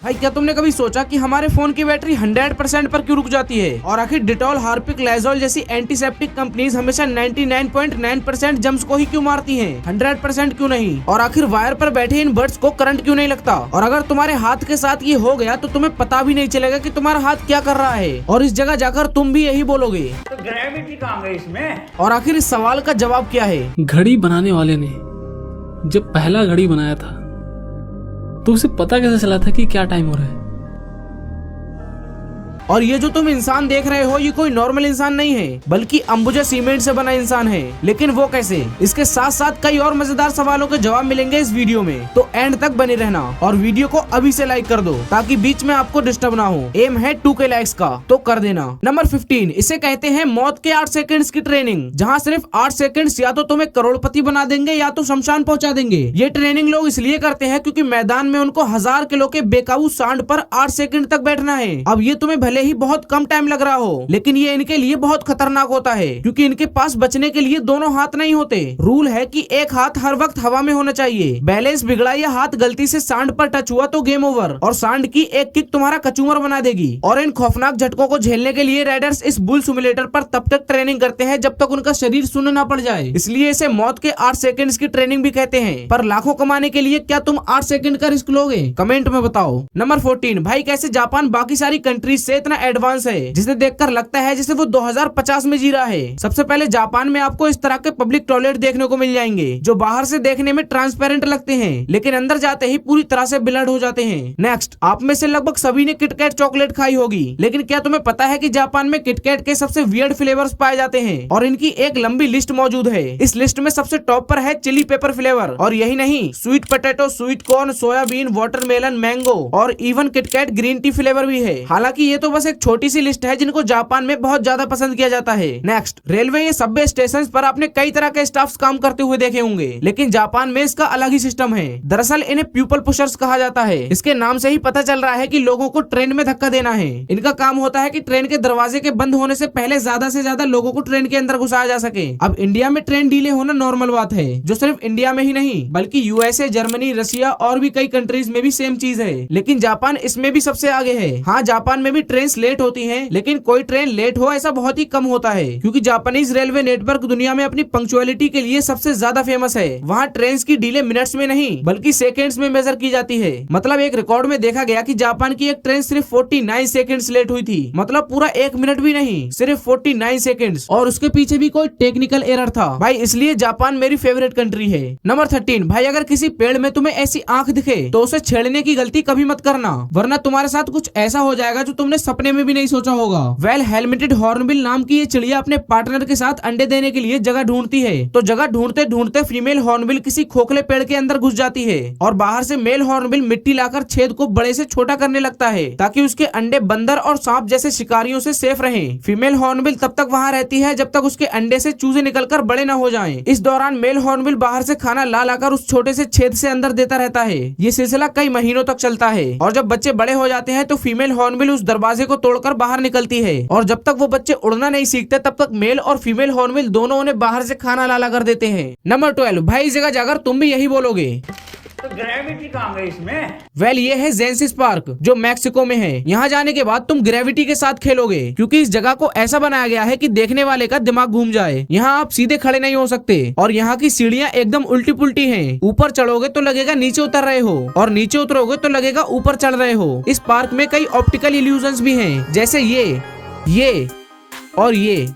भाई क्या तुमने कभी सोचा कि हमारे फोन की बैटरी 100% पर क्यों रुक जाती है? और आखिर डिटॉल, हार्पिक, लाइजॉल जैसी एंटीसेप्टिक कंपनीज हमेशा 99.9% जम्स को ही क्यों मारती हैं, 100% क्यों नहीं? और आखिर वायर पर बैठे इन बर्ड्स को करंट क्यों नहीं लगता? और अगर तुम्हारे हाथ के साथ ये हो गया तो तुम्हें पता भी नहीं चलेगा कि तुम्हारा हाथ क्या कर रहा है, और इस जगह जाकर तुम भी यही बोलोगे। तो ग्रेविटी कहाँ गई इसमें? और आखिर इस सवाल का जवाब क्या है? घड़ी बनाने वाले ने जब पहला घड़ी बनाया था तो उसे पता कैसे चला था कि क्या टाइम हो रहा है? और ये जो तुम इंसान देख रहे हो ये कोई नॉर्मल इंसान नहीं है, बल्कि अंबुजा सीमेंट से बना इंसान है। लेकिन वो कैसे? इसके साथ साथ कई और मजेदार सवालों के जवाब मिलेंगे इस वीडियो में, तो एंड तक बने रहना और वीडियो को अभी से लाइक कर दो ताकि बीच में आपको डिस्टर्ब ना हो। एम है 2K लाइक्स का, तो कर देना। नंबर 15, इसे कहते हैं मौत के 8 सेकंड्स की ट्रेनिंग, जहाँ सिर्फ 8 सेकंड्स या तो तुम्हें करोड़पति बना देंगे या तो शमशान पहुँचा देंगे। ये ट्रेनिंग लोग इसलिए करते हैं क्योंकि मैदान में उनको 1000 किलो के बेकाबू सांड पर 8 सेकंड तक बैठना है। अब ये तुम्हें भले ही बहुत कम टाइम लग रहा हो, लेकिन ये इनके लिए बहुत खतरनाक होता है क्योंकि इनके पास बचने के लिए दोनों हाथ नहीं होते। रूल है कि एक हाथ हर वक्त हवा में होना चाहिए। बैलेंस बिगड़ा या हाथ गलती से सांड पर टच हुआ तो गेम ओवर, और सांड की एक किक तुम्हारा कचूमर बना देगी। और इन खौफनाक झटकों को झेलने के लिए राइडर्स इस बुल सिमुलेटर पर तब तक ट्रेनिंग करते हैं जब तक उनका शरीर सुन्न ना पड़ जाए। इसलिए इसे मौत के 8 सेकंड्स की ट्रेनिंग भी कहते हैं। पर लाखों कमाने के लिए क्या तुम 8 सेकंड का रिस्क लोगे? कमेंट में बताओ। नंबर 14, भाई कैसे जापान बाकी सारी कंट्रीज से इतना एडवांस है जिसे देखकर लगता है जैसे वो 2050 में जी रहा है। सबसे पहले जापान में आपको इस तरह के पब्लिक टॉयलेट देखने को मिल जाएंगे जो बाहर से देखने में ट्रांसपेरेंट लगते हैं, लेकिन अंदर जाते ही पूरी तरह से ब्लड हो जाते हैं। नेक्स्ट, आप में से लगभग सभी ने किटकैट चॉकलेट खाई होगी, लेकिन क्या तुम्हें पता है कि जापान में किटकैट के सबसे वियर्ड फ्लेवर्स पाए जाते हैं और इनकी एक लंबी लिस्ट मौजूद है। इस लिस्ट में सबसे टॉप पर है चिली पेपर फ्लेवर, और यही नहीं, sweet potato, sweet corn, soyabean, watermelon, mango और even KitKat green tea flavour भी है। हालांकि ये तो बस एक छोटी सी लिस्ट है जिनको जापान में बहुत ज्यादा पसंद किया जाता है। नेक्स्ट, रेलवे या सबवे स्टेशन पर आपने कई तरह के स्टाफ्स काम करते हुए देखे होंगे, लेकिन जापान में इसका अलग ही सिस्टम है। दरअसल इन्हें पीपल पुशर्स कहा जाता है। इसके नाम से ही पता चल रहा है कि लोगों को ट्रेन में धक्का देना है। इनका काम होता है कि ट्रेन के दरवाजे के बंद होने से पहले ज्यादा से ज्यादा लोगों को ट्रेन के अंदर घुसाया जा सके। अब इंडिया में ट्रेन डीले होना नॉर्मल बात है, जो सिर्फ इंडिया में ही नहीं बल्कि यूएसए, जर्मनी, रशिया और भी कई कंट्रीज में भी सेम चीज है। लेकिन जापान इसमें भी सबसे आगे है। हाँ, जापान में भी ट्रेन लेट होती है, लेकिन कोई ट्रेन लेट हो ऐसा बहुत ही कम होता है क्योंकि जापानीज रेलवे नेटवर्क दुनिया में अपनी पंक्चुअलिटी के लिए सबसे ज्यादा फेमस है। वहाँ ट्रेन की डीले मिनट्स में नहीं बल्कि सेकंड्स में मेजर की जाती है। मतलब एक रिकॉर्ड में देखा गया कि जापान की एक ट्रेन सिर्फ 49 सेकंड्स लेट हुई थी। मतलब पूरा 1 मिनट भी नहीं, सिर्फ 49 सेकंड्स, और उसके पीछे भी कोई टेक्निकल एरर था। भाई इसलिए जापान मेरी फेवरेट कंट्री है। नंबर 13, भाई अगर किसी पेड़ में तुम्हें ऐसी आंख दिखे तो उसे छेड़ने की गलती कभी मत करना, वरना तुम्हारे साथ कुछ ऐसा हो जाएगा जो तुमने सपने में भी नहीं सोचा होगा। वेल, हेलमेटेड हॉर्नबिल नाम की ये चिड़िया अपने पार्टनर के साथ अंडे देने के लिए जगह ढूंढती है। तो जगह ढूंढते ढूंढते फीमेल हॉर्नबिल किसी खोखले पेड़ के अंदर घुस जाती है और बाहर से मेल हॉर्नबिल मिट्टी लाकर छेद को बड़े से छोटा करने लगता है ताकि उसके अंडे बंदर और सांप जैसे शिकारियों से सेफ रहें। फीमेल हॉर्नबिल तब तक वहाँ रहती है जब तक उसके अंडे से चूजे निकलकर बड़े न हो जाएं। इस दौरान मेल हॉर्नबिल बाहर से खाना ला लाकर उस छोटे से छेद से अंदर देता रहता है। ये सिलसिला कई महीनों तक चलता है और जब बच्चे बड़े हो जाते हैं तो फीमेल हॉर्नबिल उस दरवाजे को तोड़कर बाहर निकलती है, और जब तक वो बच्चे उड़ना नहीं सीखते तब तक मेल और फीमेल हॉर्नबिल दोनों उन्हें बाहर से खाना लाला कर देते हैं। नंबर 12, भाई इस जगह जाकर तुम भी यही बोलोगे। तो ग्रेविटी कहाँ गई इसमें? वेल, ये है जेंसिस पार्क जो मैक्सिको में है। यहाँ जाने के बाद तुम ग्रेविटी के साथ खेलोगे क्योंकि इस जगह को ऐसा बनाया गया है कि देखने वाले का दिमाग घूम जाए। यहाँ आप सीधे खड़े नहीं हो सकते और यहाँ की सीढ़ियाँ एकदम उल्टी पुल्टी हैं। ऊपर चढ़ोगे तो लगेगा नीचे उतर रहे हो और नीचे उतरोगे तो लगेगा ऊपर चढ़ रहे हो। इस पार्क में कई ऑप्टिकल इल्यूजन्स भी हैं, जैसे ये और ये।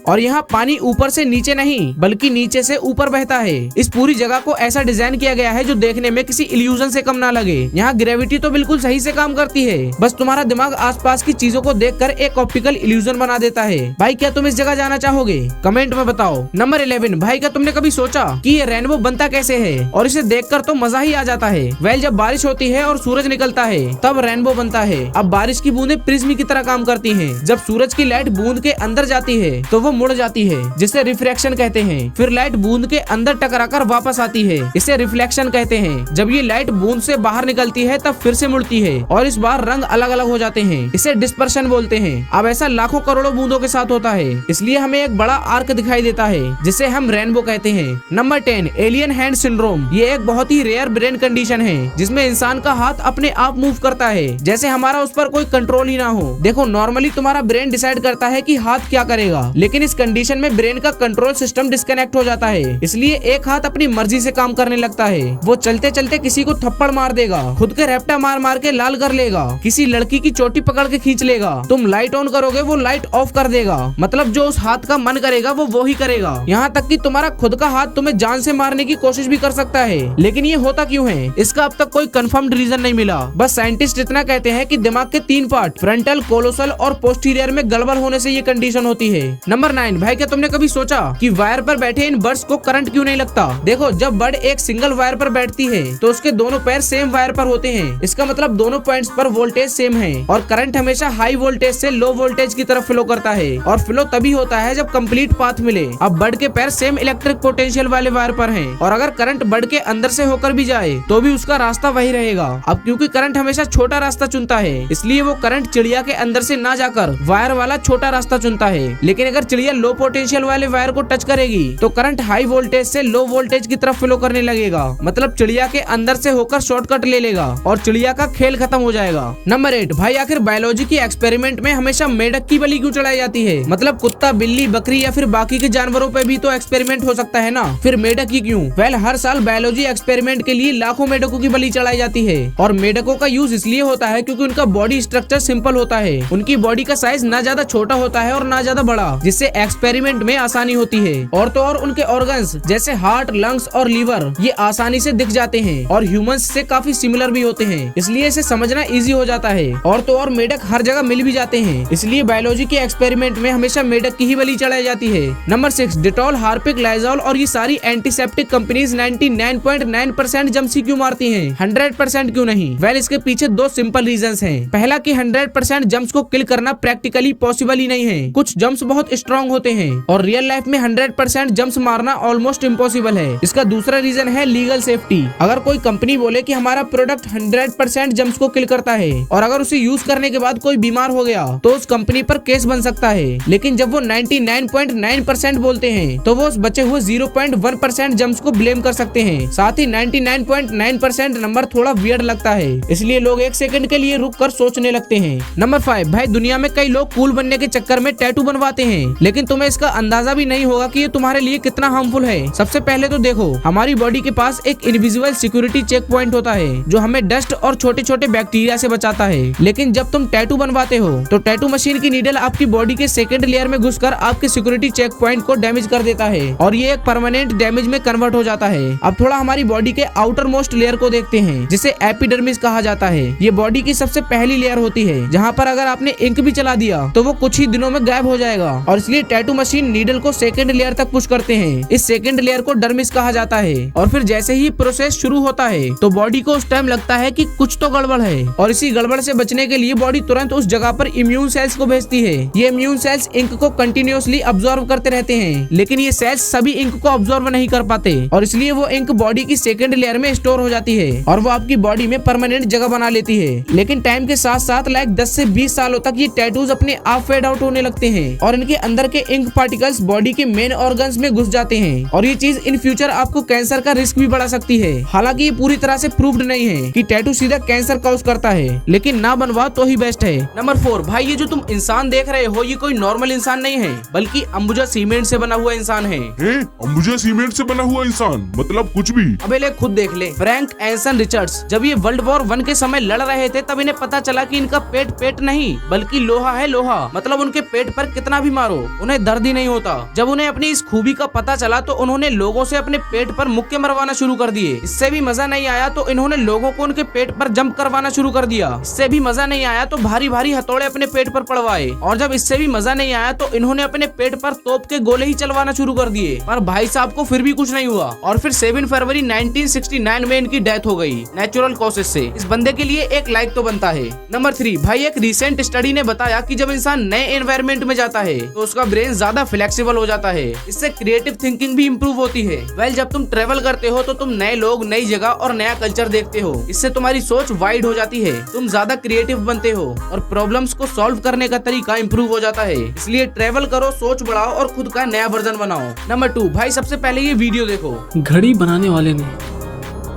और यहाँ पानी ऊपर से नीचे नहीं बल्कि नीचे से ऊपर बहता है। इस पूरी जगह को ऐसा डिजाइन किया गया है जो देखने में किसी इल्यूजन से कम ना लगे। यहाँ ग्रेविटी तो बिल्कुल सही से काम करती है, बस तुम्हारा दिमाग आसपास की चीजों को देखकर एक ऑप्टिकल इल्यूजन बना देता है। भाई क्या तुम इस जगह जाना चाहोगे? कमेंट में बताओ। नंबर 11, भाई क्या तुमने कभी सोचा कि ये रेनबो बनता कैसे है? और इसे देखकर तो मजा ही आ जाता है। वेल, जब बारिश होती है और सूरज निकलता है तब रेनबो बनता है। अब बारिश की बूंदें प्रिज्म की तरह काम करती है। जब सूरज की लाइट बूंद के अंदर जाती है तो वो वो मुड़ जाती है जिसे रिफ्रैक्शन कहते हैं। फिर लाइट बूंद के अंदर टकराकर वापस आती है, इसे रिफ्लेक्शन कहते हैं। जब ये लाइट बूंद से बाहर निकलती है तब फिर से मुड़ती है और इस बार रंग अलग अलग हो जाते हैं, इसे डिस्पर्शन बोलते हैं। अब ऐसा लाखों करोड़ों बूंदों के साथ होता है, इसलिए हमें एक बड़ा आर्क दिखाई देता है जिसे हम रेनबो कहते हैं। Number 10, alien hand syndrome. ये एक बहुत ही रेयर ब्रेन कंडीशन है जिसमें इंसान का हाथ अपने आप मूव करता है जैसे हमारा उस पर कोई कंट्रोल ही ना हो। देखो, नॉर्मली तुम्हारा ब्रेन डिसाइड करता है कि हाथ क्या करेगा, लेकिन इस कंडीशन में ब्रेन का कंट्रोल सिस्टम डिस्कनेक्ट हो जाता है, इसलिए एक हाथ अपनी मर्जी से काम करने लगता है। वो चलते चलते किसी को थप्पड़ मार देगा, खुद के रैप्टा मार मार के लाल कर लेगा, किसी लड़की की चोटी पकड़ के खींच लेगा, तुम लाइट ऑन करोगे वो लाइट ऑफ कर देगा। मतलब जो उस हाथ का मन करेगा वो ही करेगा। यहाँ तक कि तुम्हारा खुद का हाथ तुम्हें जान से मारने की कोशिश भी कर सकता है। लेकिन ये होता क्यों है, इसका अब तक कोई कंफर्म्ड रीजन नहीं मिला। बस साइंटिस्ट इतना कहते हैं कि दिमाग के 3 पार्ट फ्रंटल, कोलोसल और पोस्टीरियर में गड़बड़ होने से ये कंडीशन होती है। नंबर 9, भाई क्या तुमने कभी सोचा कि वायर पर बैठे इन बर्ड्स को करंट क्यों नहीं लगता? देखो, जब बर्ड एक सिंगल वायर पर बैठती है तो उसके दोनों पैर सेम वायर पर होते हैं। इसका मतलब दोनों पॉइंट्स पर वोल्टेज सेम है और करंट हमेशा हाई वोल्टेज से लो वोल्टेज की तरफ फ्लो करता है और फ्लो तभी होता है जब कंप्लीट पाथ मिले। अब बर्ड के पैर सेम इलेक्ट्रिक पोटेंशियल वाले वायर पर हैं और अगर करंट बर्ड के अंदर से होकर भी जाए तो भी उसका रास्ता वही रहेगा। अब क्योंकि करंट हमेशा छोटा रास्ता चुनता है, इसलिए वो करंट चिड़िया के अंदर से ना जाकर वायर वाला छोटा रास्ता चुनता है। लेकिन अगर चिड़िया लो पोटेंशियल वाले वायर को टच करेगी तो करंट हाई वोल्टेज से लो वोल्टेज की तरफ फ्लो करने लगेगा। मतलब चिड़िया के अंदर से होकर शॉर्टकट ले लेगा और चिड़िया का खेल खत्म हो जाएगा। नंबर 8, भाई आखिर बायोलॉजी की एक्सपेरिमेंट में हमेशा मेढक की बलि क्यों चढ़ाई जाती है? मतलब कुत्ता, बिल्ली, बकरी या फिर बाकी के जानवरों पे भी तो एक्सपेरिमेंट हो सकता है ना, फिर मेढक की क्यों? वेल, हर साल बायोलॉजी एक्सपेरिमेंट के लिए लाखों मेढकों की बलि चढ़ाई जाती है और मेढकों का यूज इसलिए होता है क्योंकि उनका बॉडी स्ट्रक्चर सिंपल होता है। उनकी बॉडी का साइज ना ज्यादा छोटा होता है और ना ज्यादा बड़ा, जिससे एक्सपेरिमेंट में आसानी होती है। और तो और उनके ऑर्गन्स जैसे हार्ट, लंग्स और लीवर ये आसानी से दिख जाते हैं और ह्यूमंस से काफी सिमिलर भी होते हैं, इसलिए इसे समझना इजी हो जाता है। और तो और मेढक हर जगह मिल भी जाते हैं, इसलिए बायोलॉजी के एक्सपेरिमेंट में हमेशा मेढक की ही बलि चढ़ाई जाती है। नंबर 6, डेटॉल, हार्पिक, लाइजॉल और ये सारी एंटीसेप्टिक कंपनीज 99.9% जम्स ही क्यों मारती हैं, 100% क्यों नहीं? वेल, इसके पीछे 2 सिंपल रीजंस हैं। पहला कि 100% जम्स को किल करना प्रैक्टिकली पॉसिबल ही नहीं है। कुछ जम्स बहुत स्ट्रॉन्ग होते हैं और रियल लाइफ में 100% जम्स मारना ऑलमोस्ट इम्पॉसिबल है। इसका दूसरा रीजन है लीगल सेफ्टी। अगर कोई कंपनी बोले कि हमारा प्रोडक्ट 100% जम्स को किल करता है और अगर उसे यूज करने के बाद कोई बीमार हो गया तो उस कंपनी पर केस बन सकता है। लेकिन जब वो 99.9% बोलते हैं तो वो उस बचे हुए 0.1% जम्स को ब्लेम कर सकते हैं। साथ ही 99.9% नंबर थोड़ा वियर्ड लगता है, इसलिए लोग एक सेकंड के लिए रुक कर सोचने लगते हैं। नंबर 5, भाई दुनिया में कई लोग कूल बनने के चक्कर में टैटू बनवाते हैं, लेकिन तुम्हें इसका अंदाजा भी नहीं होगा कि ये तुम्हारे लिए कितना हार्मफुल है। सबसे पहले तो देखो, हमारी बॉडी के पास एक इनविजिबल सिक्योरिटी चेक पॉइंट होता है जो हमें डस्ट और छोटे छोटे बैक्टीरिया से बचाता है। लेकिन जब तुम टैटू बनवाते हो तो टैटू मशीन की नीडल आपकी बॉडी के सेकंड लेयर में घुसकर आपके सिक्योरिटी चेक पॉइंट को डैमेज कर देता है और ये एक परमानेंट डैमेज में कन्वर्ट हो जाता है। अब थोड़ा हमारी बॉडी के आउटर मोस्ट लेयर को देखते हैं जिसे एपिडर्मिस कहा जाता है। ये बॉडी की सबसे पहली लेयर होती है जहाँ पर अगर आपने इंक भी चला दिया तो वो कुछ ही दिनों में गायब हो जाएगा और इसलिए टैटू मशीन नीडल को सेकंड लेयर तक पुश करते हैं। इस सेकंड लेयर को डर्मिस कहा जाता है और फिर जैसे ही प्रोसेस शुरू होता है तो बॉडी को उस टाइम लगता है कि कुछ तो गड़बड़ है और इसी गड़बड़ से बचने के लिए बॉडी तुरंत उस जगह पर इम्यून सेल्स को भेजती है। ये इम्यून सेल्स इंक को कंटिन्यूअसली अब्सॉर्ब करते रहते हैं, लेकिन ये सेल्स सभी इंक को अब्सॉर्ब नहीं कर पाते और इसलिए वो इंक बॉडी की सेकंड लेयर में स्टोर हो जाती है और वो आपकी बॉडी में परमानेंट जगह बना लेती है। लेकिन टाइम के साथ साथ 10 से 20 सालों तक ये टैटूज अपने आप फेड आउट होने लगते हैं और इनके अंदर के इंक पार्टिकल्स बॉडी के मेन ऑर्गन्स में घुस जाते हैं और ये चीज इन फ्यूचर आपको कैंसर का रिस्क भी बढ़ा सकती है। हालांकि ये पूरी तरह से प्रूव्ड नहीं है कि टैटू सीधा कैंसर कॉज करता है, लेकिन ना बनवाओ तो ही बेस्ट है। नंबर 4, भाई ये जो तुम इंसान देख रहे हो ये कोई नॉर्मल इंसान नहीं है बल्कि अंबुजा सीमेंट से बना हुआ इंसान है। अंबुजा सीमेंट से बना हुआ इंसान मतलब कुछ भी? अबे ले खुद देख ले। फ्रैंक एंसन रिचर्ड्स जब ये वर्ल्ड वॉर 1 के समय लड़ रहे थे तब इन्हें पता चला कि इनका पेट नहीं बल्कि लोहा है, लोहा। मतलब उनके पेट पर कितना भी मारो उन्हें दर्द ही नहीं होता। जब उन्हें अपनी इस खूबी का पता चला तो उन्होंने लोगों से अपने पेट पर मुक्के मरवाना शुरू कर दिए। इससे भी मजा नहीं आया तो इन्होंने लोगों को उनके पेट पर जंप करवाना शुरू कर दिया। इससे भी मजा नहीं आया तो भारी भारी हथौड़े अपने पेट पर पड़वाए और जब इससे भी मजा नहीं आया तो इन्होंने अपने पेट पर तोप के गोले ही चलवाना शुरू कर दिए। पर भाई साहब को फिर भी कुछ नहीं हुआ और फिर 7 फरवरी 1969 में इनकी डेथ हो गई नेचुरल कॉजेज से। इस बंदे के लिए एक लाइक तो बनता है। नंबर 3, भाई एक रिसेंट स्टडी ने बताया कि जब इंसान नए एनवायरनमेंट में जाता है तो उसका आपका ब्रेन ज्यादा फ्लेक्सिबल हो जाता है। इससे क्रिएटिव थिंकिंग भी इम्प्रूव होती है। वेल, जब तुम ट्रेवल करते हो तो तुम नए लोग, नई जगह और नया कल्चर देखते हो। इससे तुम्हारी सोच वाइड हो जाती है, तुम ज्यादा क्रिएटिव बनते हो और प्रॉब्लम्स को सॉल्व करने का तरीका इम्प्रूव हो जाता है। इसलिए ट्रेवल करो, सोच बढ़ाओ और खुद का नया वर्जन बनाओ। नंबर 2, भाई सबसे पहले ये वीडियो देखो। घड़ी बनाने वाले ने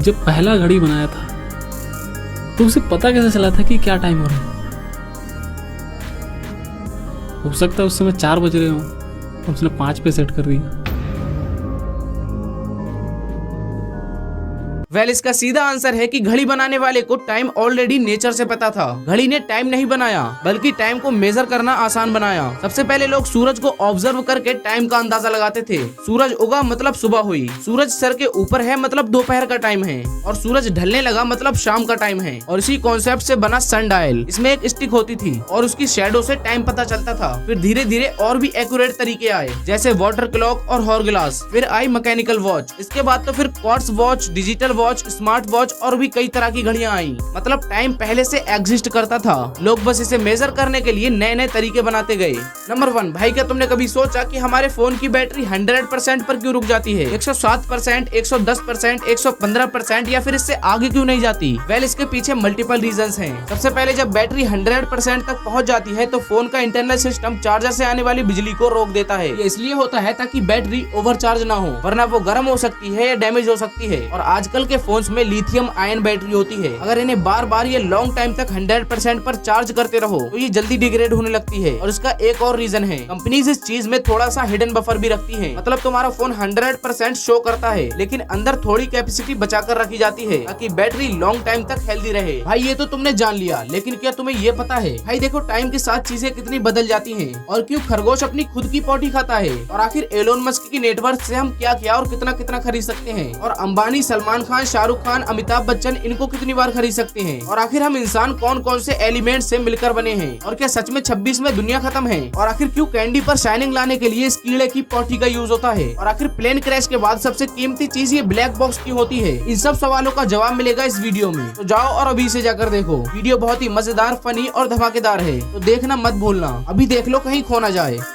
जब पहला घड़ी बनाया था तो उसे पता कैसे चला था कि क्या टाइम हो रहा है? हो सकता है उस समय 4 बज रहे हो, उसने 5 पे सेट कर दिया। वेल, इसका सीधा आंसर है कि घड़ी बनाने वाले को टाइम ऑलरेडी नेचर से पता था। घड़ी ने टाइम नहीं बनाया, बल्कि टाइम को मेजर करना आसान बनाया। सबसे पहले लोग सूरज को ऑब्जर्व करके टाइम का अंदाजा लगाते थे। सूरज उगा मतलब सुबह हुई, सूरज सर के ऊपर है मतलब दोपहर का टाइम है, और सूरज ढलने लगा मतलब शाम का टाइम है। और इसी कॉन्सेप्ट से बना सन डायल। इसमें एक स्टिक होती थी और उसकी शैडो से टाइम पता चलता था। फिर धीरे धीरे और भी एक्यूरेट तरीके आए, जैसे वाटर क्लॉक और हॉरग्लास। फिर आई मैकेनिकल वॉच। इसके बाद तो फिर quartz watch, digital watch, smart watch और भी कई तरह की घड़ियां आई। मतलब टाइम पहले से एग्जिस्ट करता था, लोग बस इसे मेजर करने के लिए नए नए तरीके बनाते गए। नंबर 1, भाई क्या तुमने कभी सोचा कि हमारे फोन की बैटरी 100% पर क्यों रुक जाती है? 107%, 110%, 115% या फिर इससे आगे क्यों नहीं जाती? वेल, इसके पीछे मल्टीपल रीजंस हैं। सबसे पहले जब बैटरी 100% तक पहुंच जाती है तो फोन का इंटरनल सिस्टम चार्जर से आने वाली बिजली को रोक देता है। ये इसलिए होता है ताकि बैटरी ओवरचार्ज ना हो, वरना वो गर्म हो सकती है या डैमेज हो सकती है। और आजकल के फोन्स में लिथियम आयन बैटरी होती है। अगर इन्हें बार बार ये लॉन्ग टाइम तक 100% पर चार्ज करते रहो तो ये जल्दी डिग्रेड होने लगती है। और इसका एक और रीजन है, कंपनीज इस चीज में थोड़ा सा हिडन बफर भी रखती है। मतलब तुम्हारा फोन 100% शो करता है, लेकिन अंदर थोड़ी कैपेसिटी बचा कर रखी जाती है ताकि बैटरी लॉन्ग टाइम तक हेल्दी रहे। भाई ये तो तुमने जान लिया, लेकिन क्या तुम्हें ये पता है भाई देखो टाइम के साथ चीजें कितनी बदल जाती हैं और क्यों खरगोश अपनी खुद की पोटी खाता है, और आखिर एलोन मस्क की नेटवर्क से हम क्या क्या और कितना कितना खरीद सकते हैं, और अंबानी, सलमान खान, शाहरुख खान, अमिताभ बच्चन इनको कितनी बार खरीद सकते हैं, और आखिर हम इंसान कौन कौन से एलिमेंट से मिलकर बने हैं, और क्या सच में 26 में दुनिया खत्म है, और आखिर क्यों कैंडी पर शाइनिंग लाने के लिए इस कीड़े की पोटी का यूज होता है, और आखिर प्लेन क्रैश के बाद सबसे कीमती चीज ये ब्लैक बॉक्स की होती है। इन सब सवालों का जवाब मिलेगा इस वीडियो में, तो जाओ और अभी से जाकर देखो। वीडियो बहुत ही मजेदार, फनी और धमाकेदार है, तो देखना मत भूलना। अभी देख लो कहीं खो ना जाए।